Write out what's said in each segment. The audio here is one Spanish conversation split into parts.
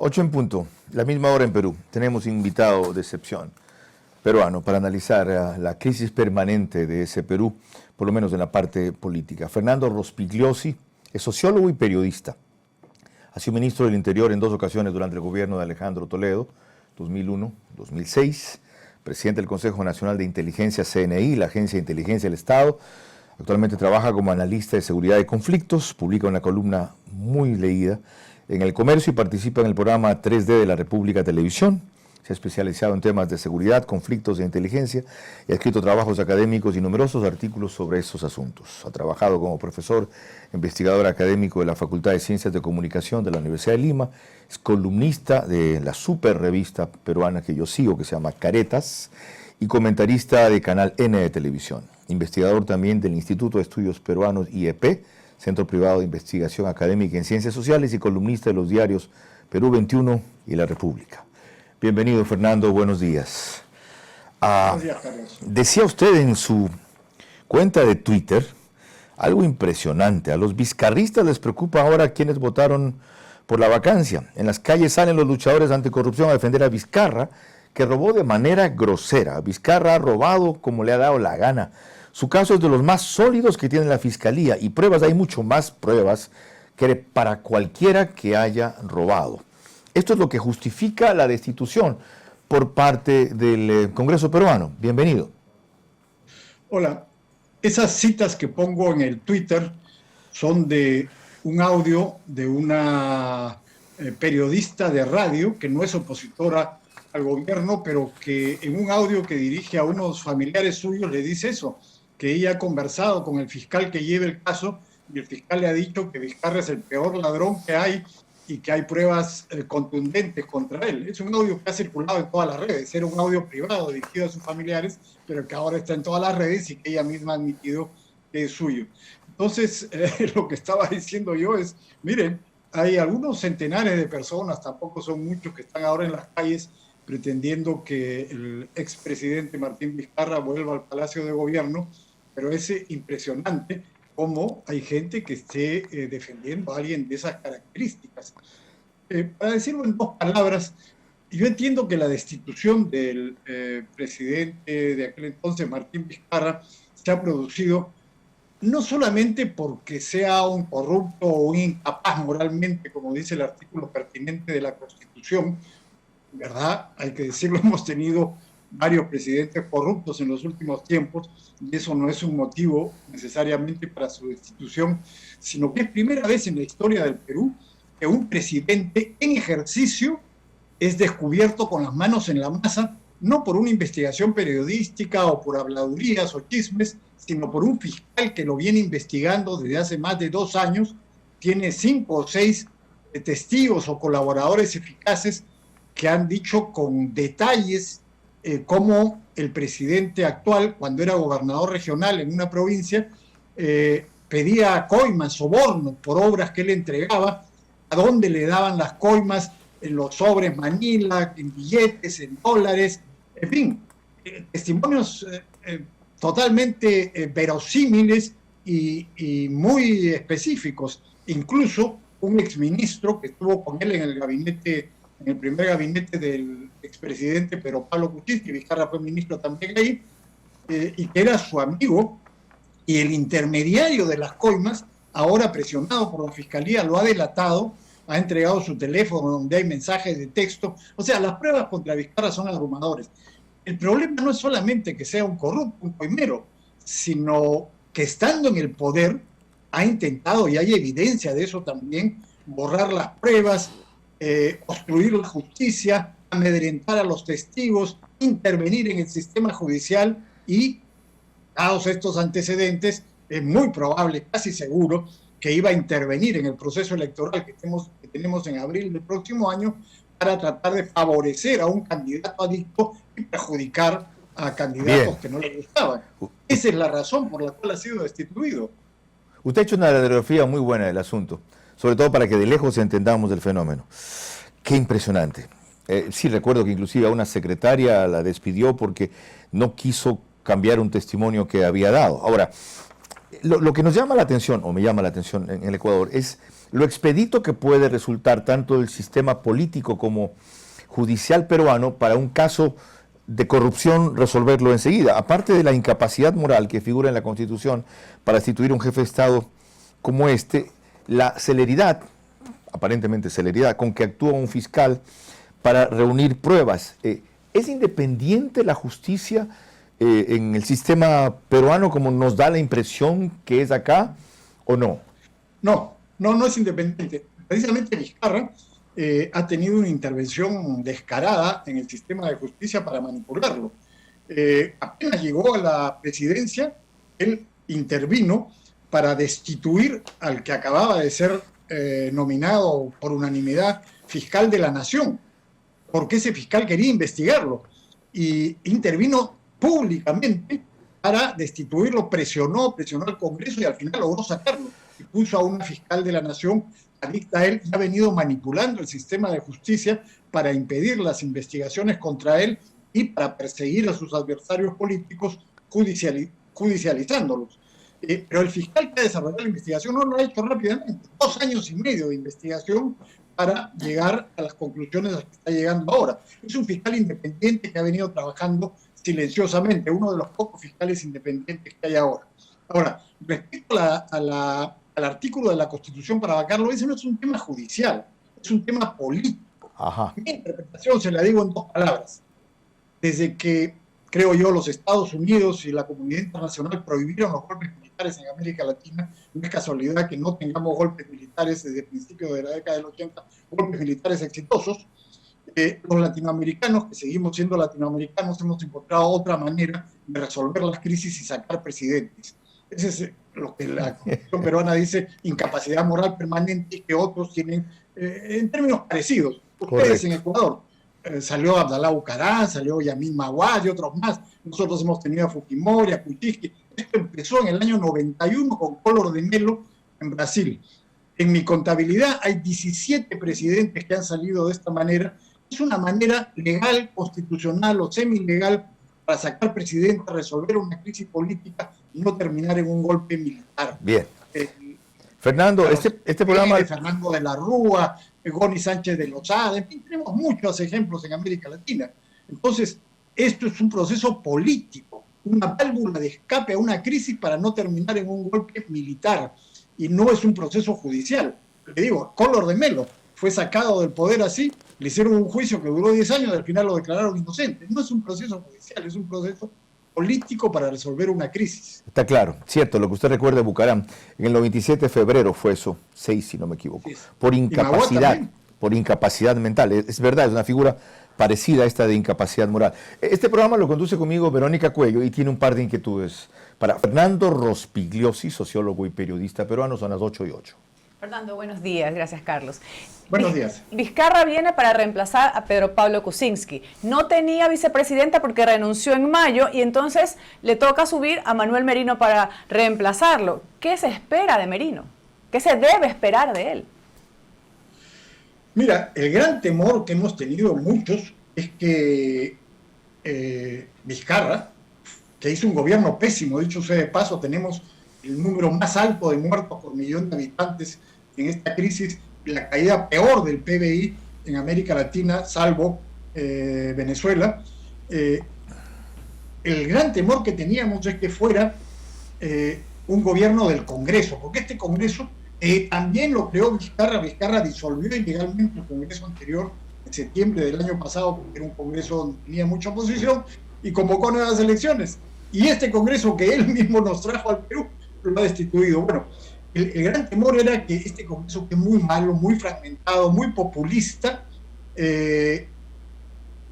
8 en punto, la misma hora en Perú. Tenemos invitado de excepción peruano para analizar la crisis permanente de ese Perú, por lo menos en la parte política. Fernando Rospigliosi es sociólogo y periodista. Ha sido ministro del Interior en 2 ocasiones durante el gobierno de Alejandro Toledo, 2001-2006, presidente del Consejo Nacional de Inteligencia CNI, la Agencia de Inteligencia del Estado. Actualmente trabaja como analista de seguridad de conflictos, publica una columna muy leída en El Comercio y participa en el programa 3D de la República Televisión. Se ha especializado en temas de seguridad, conflictos e inteligencia y ha escrito trabajos académicos y numerosos artículos sobre estos asuntos. Ha trabajado como profesor investigador académico de la Facultad de Ciencias de Comunicación de la Universidad de Lima, es columnista de la super revista peruana que yo sigo, que se llama Caretas, y comentarista de Canal N de Televisión. Investigador también del Instituto de Estudios Peruanos IEP, Centro Privado de Investigación Académica en Ciencias Sociales, y columnista de los diarios Perú 21 y La República. Bienvenido, Fernando, buenos días. Buenos días, Carlos. Decía usted en su cuenta de Twitter algo impresionante. A los vizcarristas les preocupa ahora quienes votaron por la vacancia. En las calles salen los luchadores anticorrupción a defender a Vizcarra, que robó de manera grosera. Vizcarra ha robado como le ha dado la gana. Su caso es de los más sólidos que tiene la Fiscalía, y pruebas, hay mucho más pruebas que para cualquiera que haya robado. Esto es lo que justifica la destitución por parte del Congreso peruano. Bienvenido. Hola. Esas citas que pongo en el Twitter son de un audio de una periodista de radio que no es opositora al gobierno, pero que en un audio que dirige a unos familiares suyos le dice eso, que ella ha conversado con el fiscal que lleva el caso y el fiscal le ha dicho que Vizcarra es el peor ladrón que hay y que hay pruebas contundentes contra él. Es un audio que ha circulado en todas las redes, era un audio privado dirigido a sus familiares, pero que ahora está en todas las redes y que ella misma ha admitido que es suyo. Entonces, lo que estaba diciendo yo es, miren, hay algunos centenares de personas, tampoco son muchos, que están ahora en las calles pretendiendo que el expresidente Martín Vizcarra vuelva al Palacio de Gobierno, pero es impresionante cómo hay gente que esté defendiendo a alguien de esas características. Para decirlo en 2 palabras, yo entiendo que la destitución del presidente de aquel entonces, Martín Vizcarra, se ha producido no solamente porque sea un corrupto o un incapaz moralmente, como dice el artículo pertinente de la Constitución, ¿verdad? Hay que decirlo, hemos tenido varios presidentes corruptos en los últimos tiempos, y eso no es un motivo necesariamente para su destitución, sino que es primera vez en la historia del Perú que un presidente en ejercicio es descubierto con las manos en la masa, no por una investigación periodística o por habladurías o chismes, sino por un fiscal que lo viene investigando desde hace más de 2 años, tiene 5 o 6 testigos o colaboradores eficaces que han dicho con detalles cómo el presidente actual, cuando era gobernador regional en una provincia, pedía coimas, sobornos por obras que él entregaba, a dónde le daban las coimas, en los sobres Manila, en billetes, en dólares, en fin, testimonios totalmente verosímiles y muy específicos. Incluso un exministro que estuvo con él en el gabinete, en el primer gabinete del expresidente Pedro Pablo Kuczynski, Vizcarra fue ministro también ahí, y que era su amigo, y el intermediario de las coimas, ahora presionado por la Fiscalía, lo ha delatado, ha entregado su teléfono donde hay mensajes de texto. O sea, las pruebas contra Vizcarra son abrumadores. El problema no es solamente que sea un corrupto, un coimero, sino que estando en el poder ha intentado, y hay evidencia de eso también, borrar las pruebas, obstruir la justicia, amedrentar a los testigos, intervenir en el sistema judicial, y dados estos antecedentes, es muy probable, casi seguro, que iba a intervenir en el proceso electoral que tenemos en abril del próximo año para tratar de favorecer a un candidato adicto y perjudicar a candidatos que no le gustaban. Esa es la razón por la cual ha sido destituido. Usted ha hecho una radiografía muy buena del asunto, sobre todo para que de lejos entendamos el fenómeno. Qué impresionante. Sí, recuerdo que inclusive a una secretaria la despidió porque no quiso cambiar un testimonio que había dado. Ahora, Lo que nos llama la atención, o me llama la atención en el Ecuador, es lo expedito que puede resultar tanto el sistema político como judicial peruano para un caso de corrupción resolverlo enseguida. Aparte de la incapacidad moral que figura en la Constitución para destituir un jefe de Estado como este, la celeridad, aparentemente celeridad, con que actúa un fiscal para reunir pruebas. ¿Es independiente la justicia en el sistema peruano como nos da la impresión que es acá o no? No es independiente. Precisamente Vizcarra ha tenido una intervención descarada en el sistema de justicia para manipularlo. Apenas llegó a la presidencia, él intervino para destituir al que acababa de ser nominado por unanimidad fiscal de la Nación, porque ese fiscal quería investigarlo, y intervino públicamente para destituirlo, presionó al Congreso y al final logró sacarlo, y puso a una fiscal de la Nación adicta a él, y ha venido manipulando el sistema de justicia para impedir las investigaciones contra él y para perseguir a sus adversarios políticos judicializándolos. Pero el fiscal que ha desarrollado la investigación no lo ha hecho rápidamente, 2 años y medio de investigación para llegar a las conclusiones a las que está llegando ahora. Es un fiscal independiente que ha venido trabajando silenciosamente, uno de los pocos fiscales independientes que hay ahora. Ahora, respecto al artículo de la Constitución para vacarlo, ese no es un tema judicial, es un tema político. Ajá. Mi interpretación se la digo en 2 palabras. Desde que, creo yo, los Estados Unidos y la comunidad internacional prohibieron los golpes militares en América Latina, no es casualidad que no tengamos golpes militares desde principios de la década del 80, golpes militares exitosos. Los latinoamericanos, que seguimos siendo latinoamericanos, hemos encontrado otra manera de resolver las crisis y sacar presidentes. Ese es lo que la Constitución peruana dice, incapacidad moral permanente, y que otros tienen en términos parecidos. Ustedes Correcto. en Ecuador, salió Abdalá Bucaram, salió Yamin Maguad y otros más. Nosotros hemos tenido a Fujimori, a Kuczynski. Esto empezó en el año 91 con Collor de Mello en Brasil. En mi contabilidad hay 17 presidentes que han salido de esta manera. Es una manera legal, constitucional o semi-legal para sacar presidente, resolver una crisis política y no terminar en un golpe militar. Bien. Fernando, este programa... Fernando de la Rúa, Goni Sánchez de Lozada, en fin, tenemos muchos ejemplos en América Latina. Entonces, esto es un proceso político, una válvula de escape a una crisis para no terminar en un golpe militar, y no es un proceso judicial. Le digo, Collor de Mello fue sacado del poder así, le hicieron un juicio que duró 10 años y al final lo declararon inocente. No es un proceso judicial, es un proceso político para resolver una crisis. Está claro, cierto, lo que usted recuerda de Bucaram, en el 97 de febrero fue eso, 6 si no me equivoco, Sí. por incapacidad mental. Es verdad, es una figura parecida a esta de incapacidad moral. Este programa lo conduce conmigo Verónica Cuello y tiene un par de inquietudes para Fernando Rospigliosi, sociólogo y periodista peruano. Son las 8:08. Fernando, buenos días. Gracias, Carlos. Buenos días. Vizcarra viene para reemplazar a Pedro Pablo Kuczynski. No tenía vicepresidenta porque renunció en mayo y entonces le toca subir a Manuel Merino para reemplazarlo. ¿Qué se espera de Merino? ¿Qué se debe esperar de él? Mira, el gran temor que hemos tenido muchos es que Vizcarra, que hizo un gobierno pésimo, dicho sea de paso, tenemos el número más alto de muertos por millón de habitantes en esta crisis, la caída peor del PBI en América Latina, salvo Venezuela. El gran temor que teníamos es que fuera un gobierno del Congreso, porque este Congreso también lo creó Vizcarra. Vizcarra disolvió ilegalmente el Congreso anterior en septiembre del año pasado, porque era un Congreso donde tenía mucha oposición, y convocó nuevas elecciones. Y este Congreso que él mismo nos trajo al Perú, lo ha destituido. Bueno, el gran temor era que este Congreso, que es muy malo, muy fragmentado, muy populista,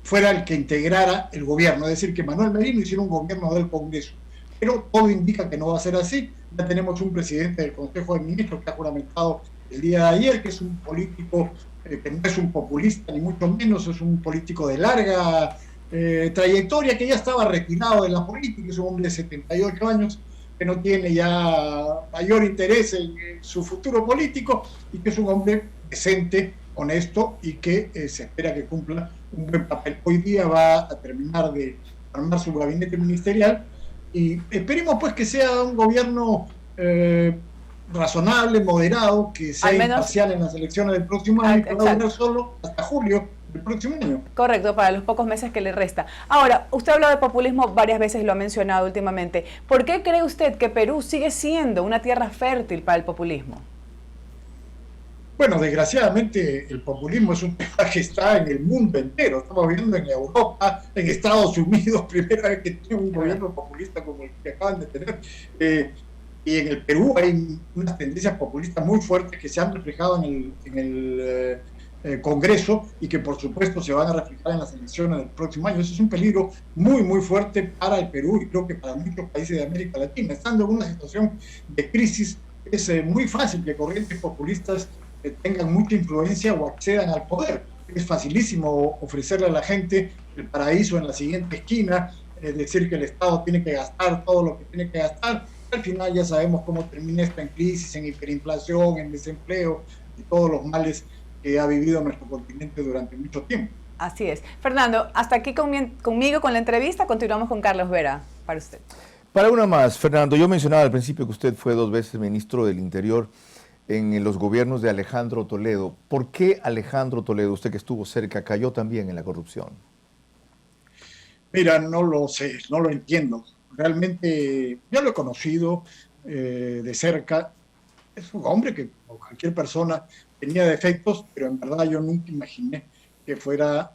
fuera el que integrara el gobierno, es decir, que Manuel Merino hiciera un gobierno del Congreso. Pero todo indica que no va a ser así. Ya tenemos un presidente del Consejo de Ministros que ha juramentado el día de ayer, que es un político que no es un populista, ni mucho menos, es un político de larga trayectoria, que ya estaba retirado de la política, es un hombre de 78 años, que no tiene ya mayor interés en su futuro político, y que es un hombre decente, honesto, y que se espera que cumpla un buen papel. Hoy día va a terminar de armar su gabinete ministerial, y esperemos pues que sea un gobierno razonable, moderado, que sea imparcial en las elecciones del próximo año, que va a durar solo hasta julio del próximo año. Correcto, para los pocos meses que le resta. Ahora, usted habló de populismo varias veces y lo ha mencionado últimamente. ¿Por qué cree usted que Perú sigue siendo una tierra fértil para el populismo? Bueno, desgraciadamente el populismo es un tema que está en el mundo entero. Estamos viendo en Europa, en Estados Unidos, primera vez que tiene un gobierno populista como el que acaban de tener. Y en el Perú hay unas tendencias populistas muy fuertes que se han reflejado en el Congreso y que por supuesto se van a reflejar en las elecciones del próximo año. Eso es un peligro muy, muy fuerte para el Perú y creo que para muchos países de América Latina. Estando en una situación de crisis, es muy fácil que corrientes populistas tengan mucha influencia o accedan al poder. Es facilísimo ofrecerle a la gente el paraíso en la siguiente esquina, decir que el Estado tiene que gastar todo lo que tiene que gastar. Al final ya sabemos cómo termina esto en crisis, en hiperinflación, en desempleo y todos los males que ha vivido nuestro continente durante mucho tiempo. Así es. Fernando, hasta aquí conmigo con la entrevista. Continuamos con Carlos Vera, para usted. Para una más, Fernando, yo mencionaba al principio que usted fue 2 veces ministro del Interior en los gobiernos de Alejandro Toledo. ¿Por qué Alejandro Toledo, usted que estuvo cerca, cayó también en la corrupción? Mira, no lo sé, no lo entiendo. Realmente yo lo he conocido de cerca. Es un hombre que, como cualquier persona, tenía defectos, pero en verdad yo nunca imaginé que fuera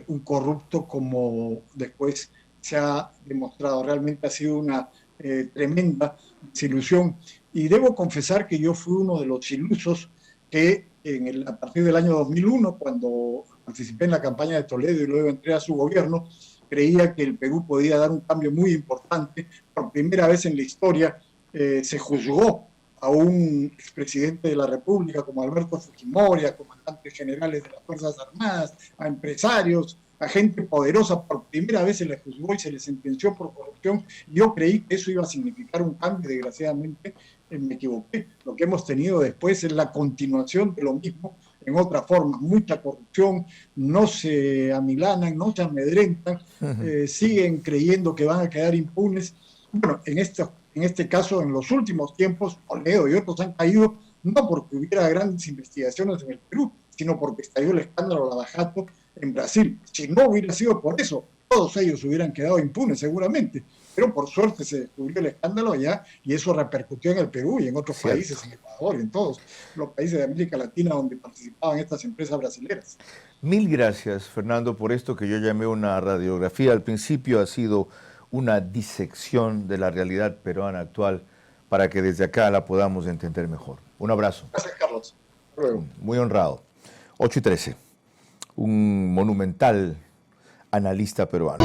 un corrupto como después se ha demostrado. Realmente ha sido una tremenda desilusión. Y debo confesar que yo fui uno de los ilusos que a partir del año 2001, cuando participé en la campaña de Toledo y luego entré a su gobierno, creía que el Perú podía dar un cambio muy importante. Por primera vez en la historia se juzgó a un expresidente de la República como Alberto Fujimori, a comandantes generales de las Fuerzas Armadas, a empresarios, a gente poderosa. Por primera vez se les juzgó y se les sentenció por corrupción. Yo creí que eso iba a significar un cambio, desgraciadamente me equivoqué. Lo que hemos tenido después es la continuación de lo mismo en otra forma, mucha corrupción, no se amilanan, no se amedrentan, siguen creyendo que van a quedar impunes. Bueno, en este caso, en los últimos tiempos, Toledo y otros han caído no porque hubiera grandes investigaciones en el Perú, sino porque estalló el escándalo Lava Jato en Brasil. Si no hubiera sido por eso, todos ellos hubieran quedado impunes seguramente, pero por suerte se descubrió el escándalo allá y eso repercutió en el Perú y en otros países, en Ecuador y en todos los países de América Latina donde participaban estas empresas brasileñas. Mil gracias, Fernando, por esto que yo llamé una radiografía. Al principio ha sido una disección de la realidad peruana actual para que desde acá la podamos entender mejor. Un abrazo. Gracias, Carlos. Hasta luego. Muy honrado. 8:13. Un monumental analista peruano.